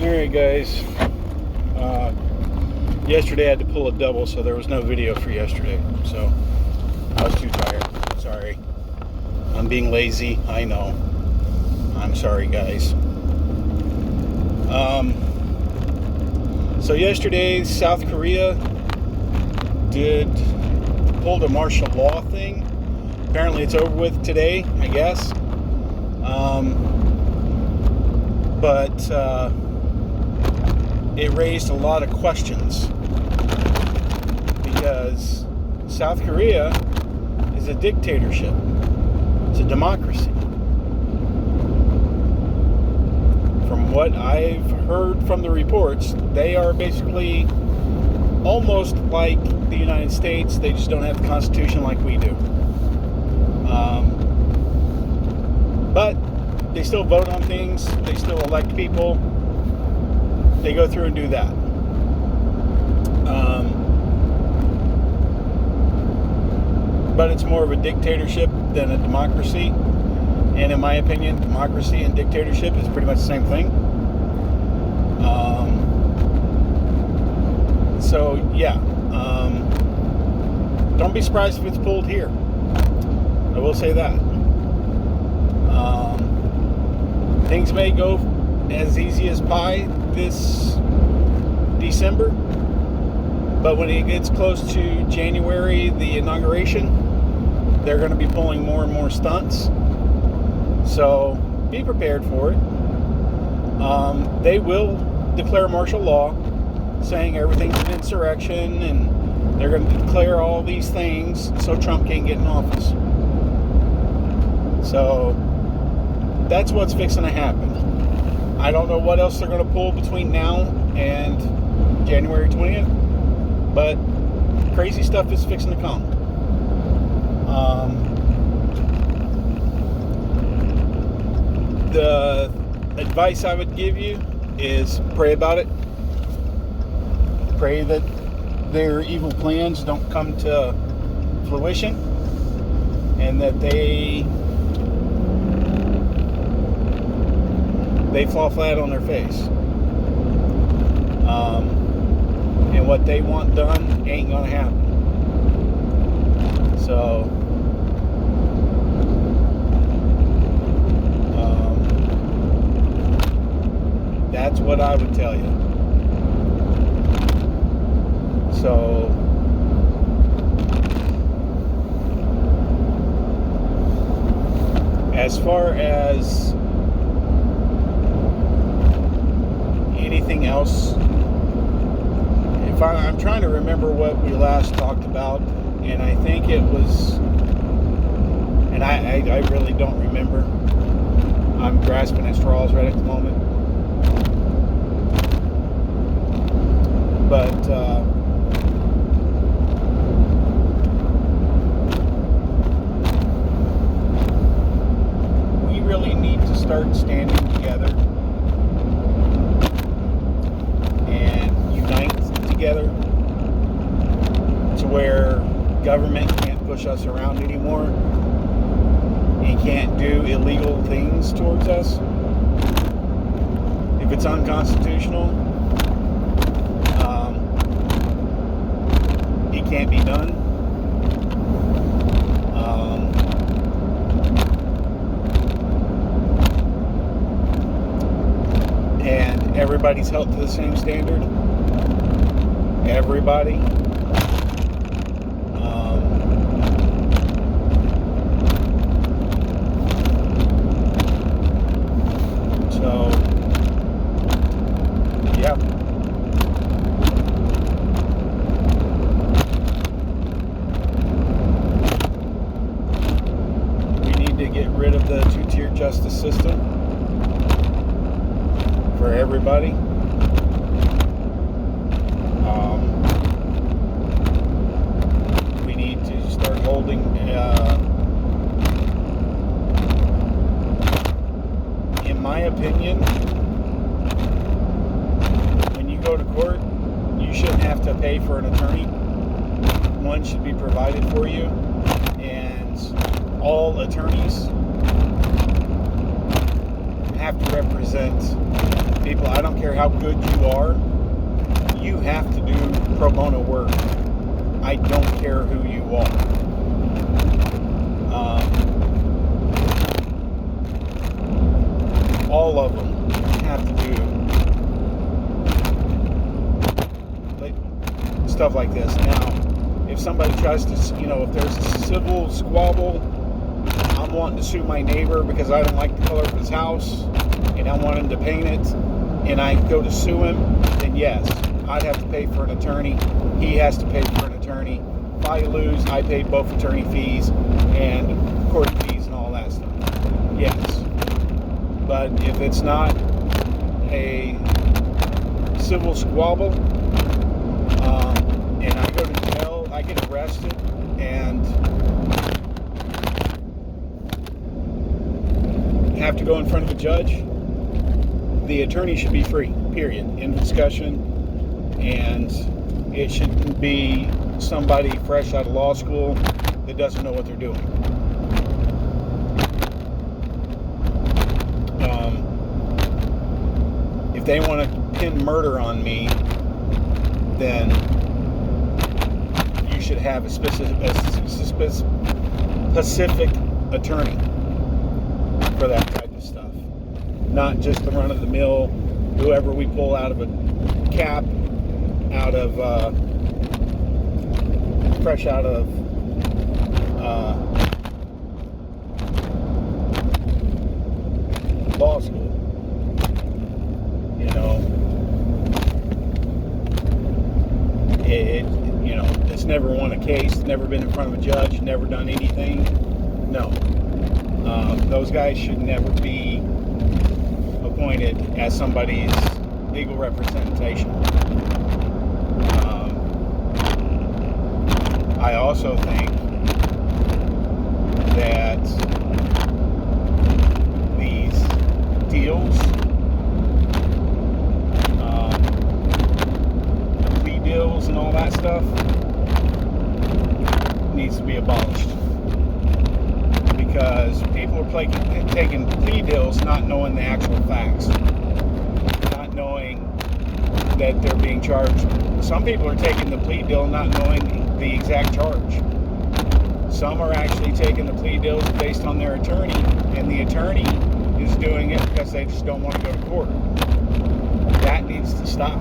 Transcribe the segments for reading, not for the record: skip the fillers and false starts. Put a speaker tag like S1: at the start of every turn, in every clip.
S1: Alright guys, yesterday I had to pull a double, so there was no video for yesterday, so I was too tired. Sorry. I'm being lazy, I know. I'm sorry guys. So yesterday South Korea pulled a martial law thing. Apparently it's over with today, I guess. But it raised a lot of questions because South Korea is a dictatorship. It's a democracy. From what I've heard from the reports, they are basically almost like the United States. They just don't have the Constitution like we do. But they still vote on things. They still elect people. They go through and do that. But it's more of a dictatorship than a democracy. And in my opinion, democracy and dictatorship is pretty much the same thing. So, yeah. Don't be surprised if it's pulled here. I will say that. Things may go as easy as pie this December, but when it gets close to January, the inauguration, they're going to be pulling more and more stunts. So be prepared for it. They will declare martial law, saying everything's an insurrection, and they're going to declare all these things so Trump can't get in office. So that's what's fixing to happen. I don't know what else they're going to pull between now and January 20th, but crazy stuff is fixing to come. The advice I would give you is pray about it. Pray that their evil plans don't come to fruition, and that they fall flat on their face. And what they want done ain't gonna happen. So that's what I would tell you. So as far as anything else, if I'm trying to remember what we last talked about, and I think it was, and I really don't remember. I'm grasping at straws right at the moment. But we really need to start standing together and unite together to where government can't push us around anymore and can't do illegal things towards us. If it's unconstitutional, it can't be done. And everybody's held to the same standard. Everybody. So, yeah. We need to get rid of the two-tier justice system for everybody. We need to start holding in my opinion, when you go to court, you shouldn't have to pay for an attorney. One should be provided for you, and all attorneys have to represent people, I don't care how good you are, you have to do pro bono work. I don't care who you are. All of them have to do stuff like this. Now, if somebody tries to, if there's a civil squabble, I'm wanting to sue my neighbor because I don't like the color of his house and I want him to paint it, and I go to sue him, then yes, I'd have to pay for an attorney. He has to pay for an attorney. If I lose, I pay both attorney fees and court fees and all that stuff. Yes. But if it's not a civil squabble, and I go to jail, I get arrested, and have to go in front of a judge, the attorney should be free, period. End of discussion. And it shouldn't be somebody fresh out of law school that doesn't know what they're doing. If they want to pin murder on me, then you should have a specific attorney for that type of stuff. Not just the run-of-the-mill, whoever we pull out of a cap, fresh out of law school. It's never won a case, never been in front of a judge, never done anything. No. Those guys should never be appointed as somebody's legal representation. I also think that these deals, plea deals and all that stuff, needs to be abolished. Because people are taking plea deals not knowing the actual facts, not knowing that they're being charged. Some people are taking the plea deal not knowing the exact charge. Some are actually taking the plea deals based on their attorney, and the attorney is doing it because they just don't want to go to court. That needs to stop.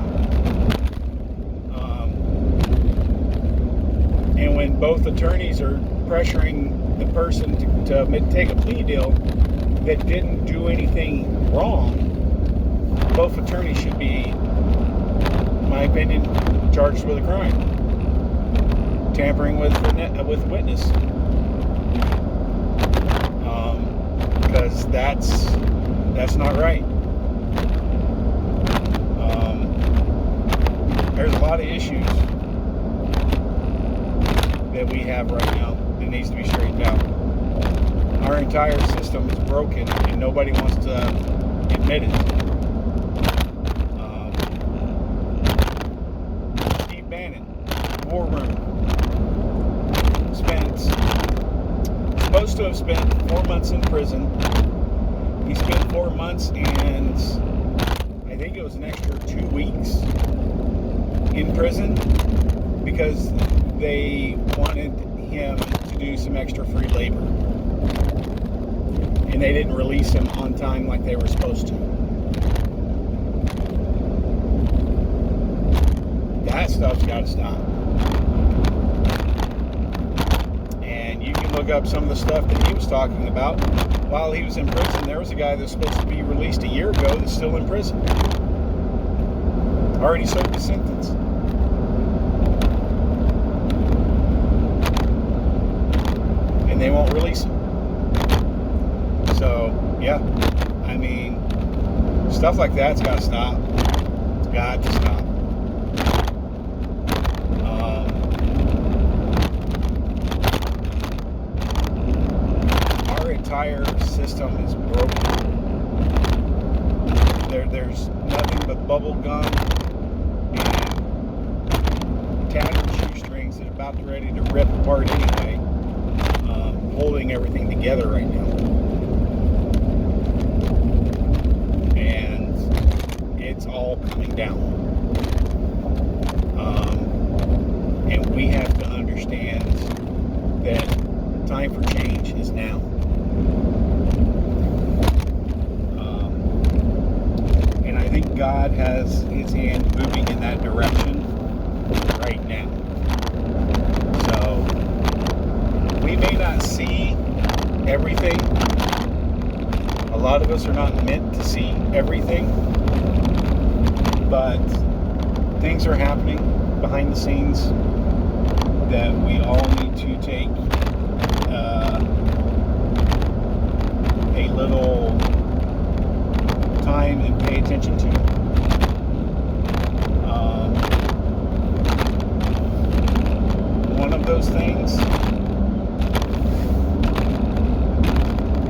S1: And when both attorneys are pressuring the person to take a plea deal that didn't do anything wrong, both attorneys should be, in my opinion, charged with a crime. Tampering with witness. Because that's not right. There's a lot of issues that we have right now that needs to be straightened out. Our entire system is broken and nobody wants to admit it. Steve Bannon, War Room, supposed to have spent 4 months in prison. He spent 4 months and I think it was an extra 2 weeks in prison because they wanted him to do some extra free labor. And they didn't release him on time like they were supposed to. That stuff's got to stop. And you can look up some of the stuff that he was talking about. While he was in prison, there was a guy that's supposed to be released a year ago that's still in prison. Already served his sentence. And they won't release him. So, yeah, I mean, stuff like that's got to stop. It's got to stop. Our entire system is broken. There's nothing but bubble gum and tattered shoestrings that are about ready to rip apart anyway, holding everything together right now. And God has his hand moving in that direction right now. So we may not see everything. A lot of us are not meant to see everything, but things are happening behind the scenes that we all need to take a little time and pay attention to. One of those things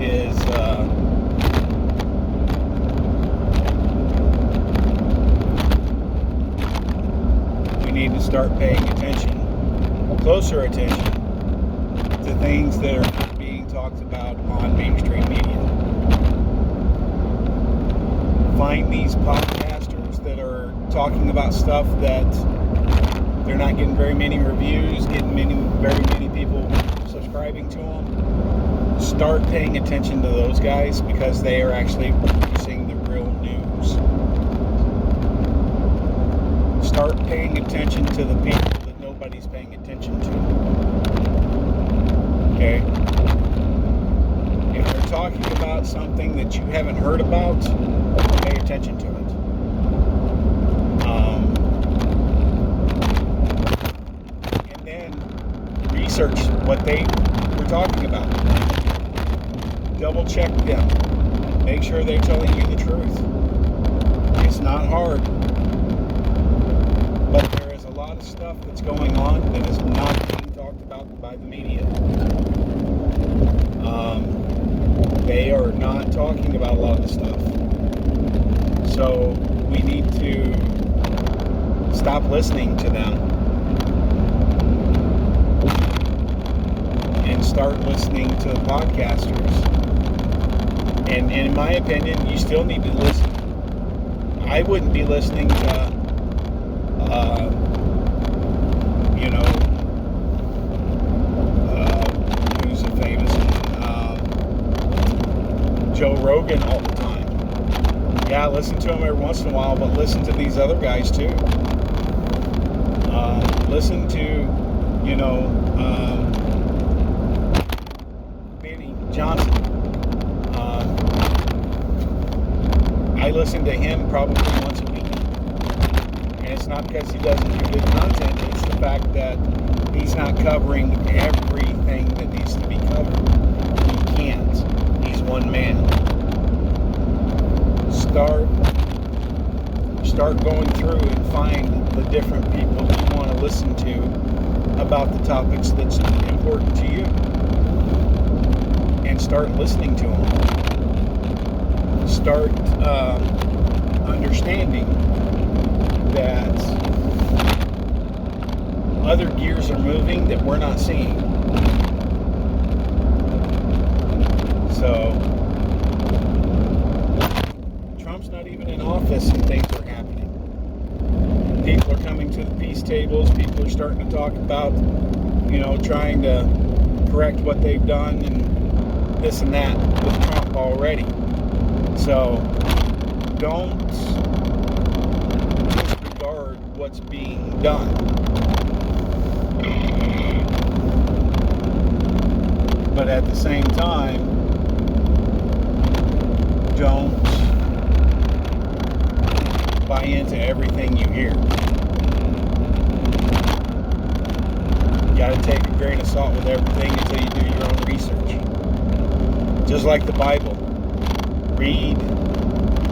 S1: is we need to start paying closer attention to things that are not being talked about on mainstream media. Find these podcasters that are talking about stuff that they're not getting very many reviews, getting very many people subscribing to them. Start paying attention to those guys because they are actually producing the real news. Start paying attention to the people that nobody's paying attention to. Okay? If they're talking about something that you haven't heard about, pay attention to it. And then research what they were talking about. Double check them. Make sure they're telling you the truth. It's not hard. But there is a lot of stuff that's going on that is not being talked about by the media. They are not talking about a lot of the stuff. So we need to stop listening to them and start listening to the podcasters. And in my opinion, you still need to listen. I wouldn't be listening to who's a famous Joe Rogan all the time. Yeah, I listen to him every once in a while, but listen to these other guys too. Listen to, Benny Johnson. I listen to him probably once a week. And it's not because he doesn't do good content, it's the fact that he's not covering everything that needs to be covered. He can't. He's one man. Start going through and find the different people you want to listen to about the topics that's important to you. And start listening to them. Start understanding that other gears are moving that we're not seeing. So Trump's not even in office and things are happening. People are coming to the peace tables. People are starting to talk about, trying to correct what they've done and this and that with Trump already. So don't disregard what's being done. But at the same time, don't buy into everything you hear. You gotta take a grain of salt with everything until you do your own research. Just like the Bible. Read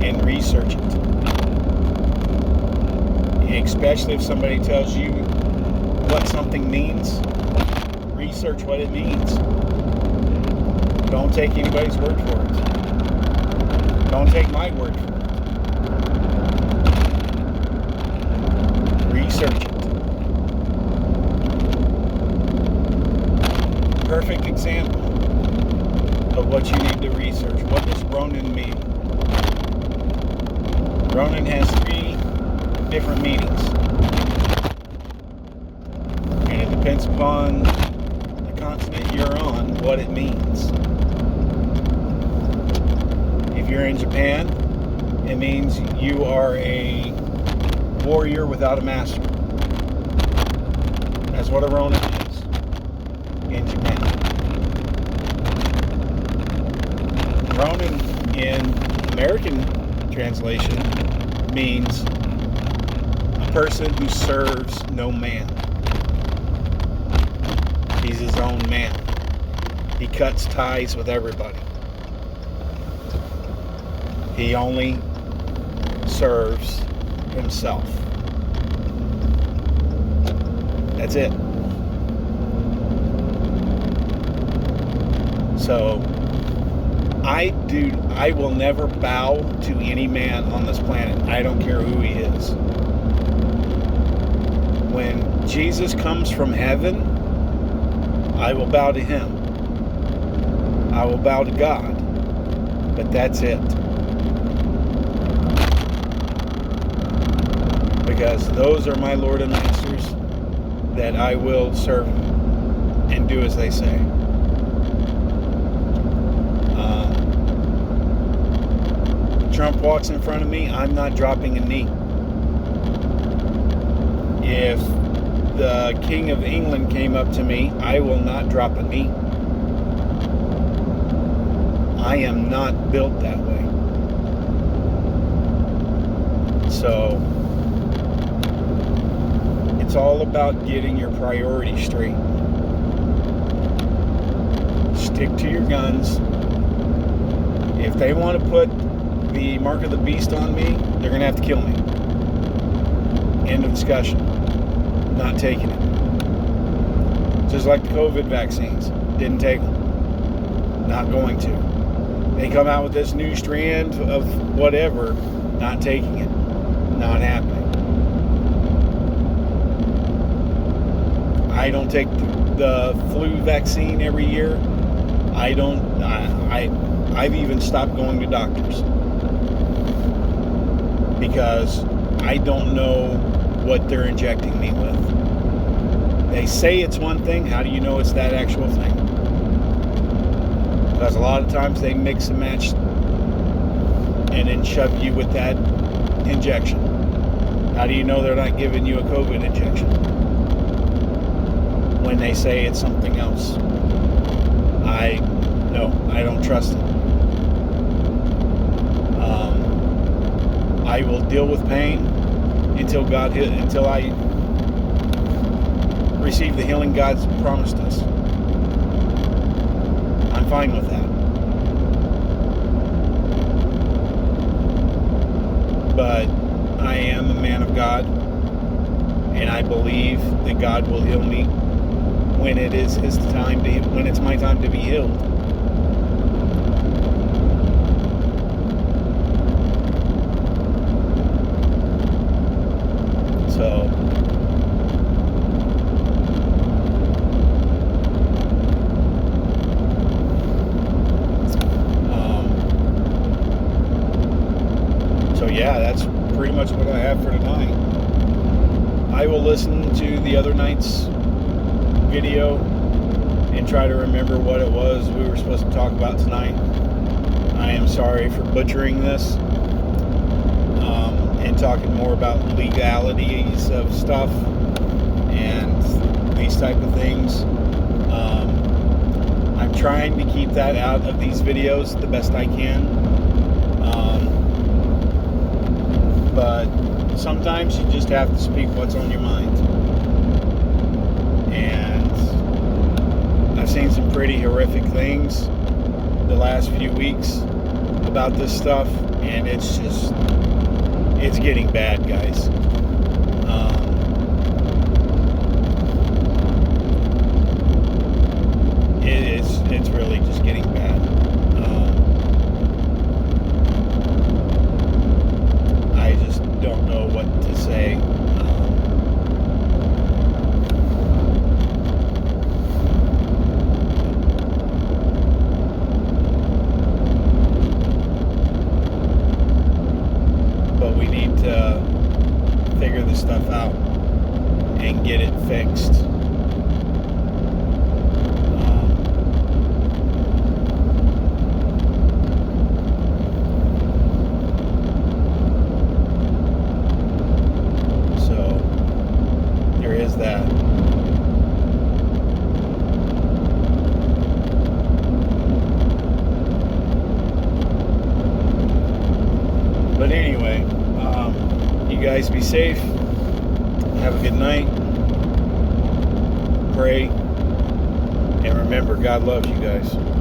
S1: and research it. Especially if somebody tells you what something means, research what it means. Don't take anybody's word for it. Don't take my word for it. Research it. Perfect example of what you need to research. What does Ronin mean? Ronin has 3 different meanings. And it depends upon the continent you're on, what it means. If you're in Japan, It means you are a warrior without a master. That's what a Ronin is in Japan. Ronin in American translation means a person who serves no man. He's his own man. He cuts ties with everybody. He only serves himself. That's it. So I will never bow to any man on this planet. I don't care who he is. When Jesus comes from heaven, I will bow to him. I will bow to God. But that's it. Because those are my Lord and Masters that I will serve and do as they say. Trump walks in front of me, I'm not dropping a knee. If the King of England came up to me, I will not drop a knee. I am not built that way. So it's all about getting your priorities straight. Stick to your guns. If they want to put the mark of the beast on me, they're going to have to kill me. End of discussion. Not taking it. Just like the COVID vaccines. Didn't take them. Not going to. They come out with this new strand of whatever. Not taking it. Not happening. I don't take the flu vaccine every year. I've even stopped going to doctors. Because I don't know what they're injecting me with. They say it's one thing. How do you know it's that actual thing? Because a lot of times they mix and match and then shove you with that injection. How do you know they're not giving you a COVID injection when they say it's something else? I don't trust it. I will deal with pain until I receive the healing God's promised us. I'm fine with that. But I am a man of God, and I believe that God will heal me when it is His time when it's my time to be healed. So yeah, that's pretty much what I have for tonight. I will listen to the other night's video and try to remember what it was we were supposed to talk about tonight. I am sorry for butchering this and talking more about legalities of stuff and these type of things. I'm trying to keep that out of these videos the best I can. But sometimes you just have to speak what's on your mind. And I've seen some pretty horrific things the last few weeks about this stuff, and it's getting bad, guys. It's really just getting bad. I just don't know what to say. But we need to figure this stuff out and get it fixed. as that. But anyway, you guys be safe. Have a good night. Pray. And remember, God loves you guys.